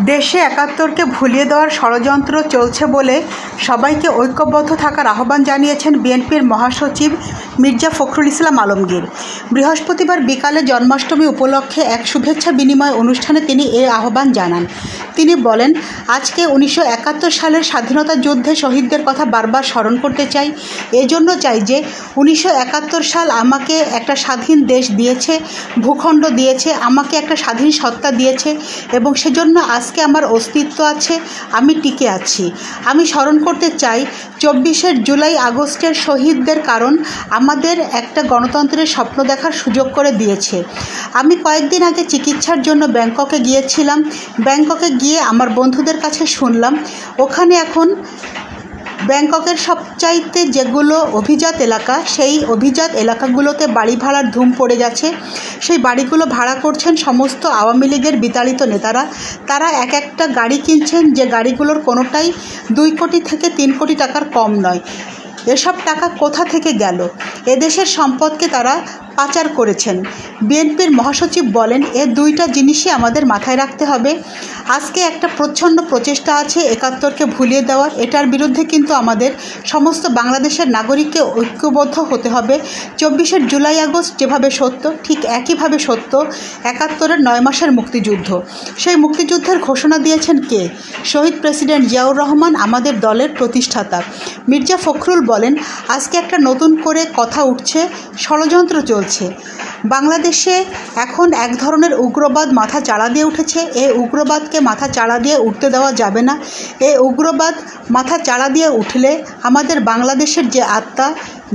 দেশে একাত্তরকে ভুলিয়ে দেওয়ার ষড়যন্ত্র চলছে বলে সবাইকে ঐক্যবদ্ধ থাকার আহ্বান জানিয়েছেন বিএনপির মহাসচিব মির্জা ফখরুল ইসলাম আলমগীর। বৃহস্পতিবার বিকালে জন্মাষ্টমী উপলক্ষে এক শুভেচ্ছা বিনিময় অনুষ্ঠানে তিনি এই আহ্বান জানান। তিনি বলেন, আজকে 1971 সালের স্বাধীনতা যুদ্ধে শহীদদের কথা বারবার স্মরণ করতে চাই। এজন্য চাই যে 1971 সাল আমাকে একটা স্বাধীন দেশ দিয়েছে, ভূখণ্ড দিয়েছে, আমাকে একটা স্বাধীন সত্তা দিয়েছে এবং সেজন্য আজকে আমার অস্তিত্ব আছে, আমি টিকে আছি। আমি স্মরণ করতে চাই 24 জুলাই আগস্টের শহীদদের, কারণ আমাদের একটা গণতন্ত্রের স্বপ্ন দেখার সুযোগ করে দিয়েছে। আমি কয়েকদিন আগে চিকিৎসার জন্য ব্যাংককে গিয়েছিলাম। ব্যাংককে গিয়ে আমার বন্ধুদের কাছে শুনলাম ওখানে এখন ব্যাংককের সবচাইতে যেগুলো অভিজাত এলাকা, সেই অভিজাত এলাকাগুলোতে বাড়ি ভাড়ার ধুম পড়ে গেছে। সেই বাড়িগুলো ভাড়া করছেন সমস্ত আওয়ামী লীগের বিতাড়িত নেতারা। তারা এক একটা গাড়ি কিনছেন, যে গাড়িগুলোর কোনোটাই 2 কোটি থেকে 3 কোটি টাকার কম নয়। এসব টাকা কোথা থেকে গেল? এদেশের সম্পদকে তারা পাচার করেছেন। বিএনপির মহাসচিব বলেন, এ দুইটা জিনিসই আমাদের মাথায় রাখতে হবে। আজকে একটা প্রচ্ছন্ন প্রচেষ্টা আছে একাত্তরকে ভুলিয়ে দেওয়ার। এটার বিরুদ্ধে কিন্তু আমাদের সমস্ত বাংলাদেশের নাগরিককে ঐক্যবদ্ধ হতে হবে। 24 জুলাই আগস্ট যেভাবে সত্য, ঠিক একইভাবে সত্য 71-এর 9 মাসের মুক্তিযুদ্ধ। সেই মুক্তিযুদ্ধের ঘোষণা দিয়েছেন কে? শহীদ প্রেসিডেন্ট জিয়াউর রহমান, আমাদের দলের প্রতিষ্ঠাতা। মির্জা ফখরুল বলেন, আজকে একটা নতুন করে কথা উঠছে, ষড়যন্ত্র চলছে। বাংলাদেশে এখন এক ধরনের উগ্রবাদ মাথা চাড়া দিয়ে উঠেছে। এই উগ্রবাদকে মাথা চাড়া দিয়ে উঠতে দেওয়া যাবে না। এই উগ্রবাদ মাথা চাড়া দিয়ে উঠলে আমাদের বাংলাদেশের যে আত্মা,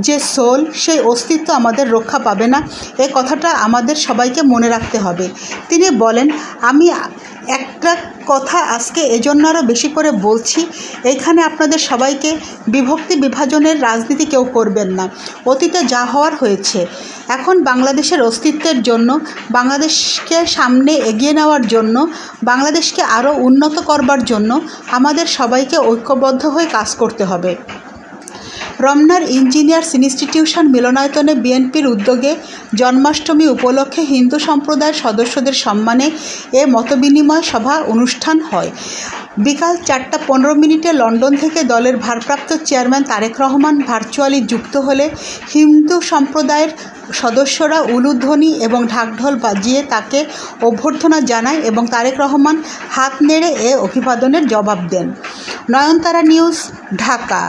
যে সোল, সেই অস্তিত্ব আমাদের রক্ষা পাবে না। এই কথাটা আমাদের সবাইকে মনে রাখতে হবে। তিনি বলেন, আমি একটা কথা আজকে এজন্য আরও বেশি করে বলছি, এইখানে আপনাদের সবাইকে বিভক্তি বিভাজনের রাজনীতি কেউ করবেন না। অতীতে যা হওয়ার হয়েছে। এখন বাংলাদেশের অস্তিত্বের জন্য, বাংলাদেশকে সামনে এগিয়ে নেওয়ার জন্য, বাংলাদেশকে আরও উন্নত করবার জন্য আমাদের সবাইকে ঐক্যবদ্ধ হয়ে কাজ করতে হবে। রমনার ইঞ্জিনিয়ার্স ইনস্টিটিউশন মিলনায়তনে বিএনপির উদ্যোগে জন্মাষ্টমী উপলক্ষে হিন্দু সম্প্রদায়ের সদস্যদের সম্মানে এ মতবিনিময় সভা অনুষ্ঠান হয়। বিকাল 4:15 লন্ডন থেকে দলের ভারপ্রাপ্ত চেয়ারম্যান তারেক রহমান ভার্চুয়ালি যুক্ত হলে হিন্দু সম্প্রদায়ের সদস্যরা উলুধ্বনি এবং ঢাকঢোল বাজিয়ে তাকে অভ্যর্থনা জানায় এবং তারেক রহমান হাত নেড়ে এ অভিবাদনের জবাব দেন। নয়নতারা নিউজ, ঢাকা।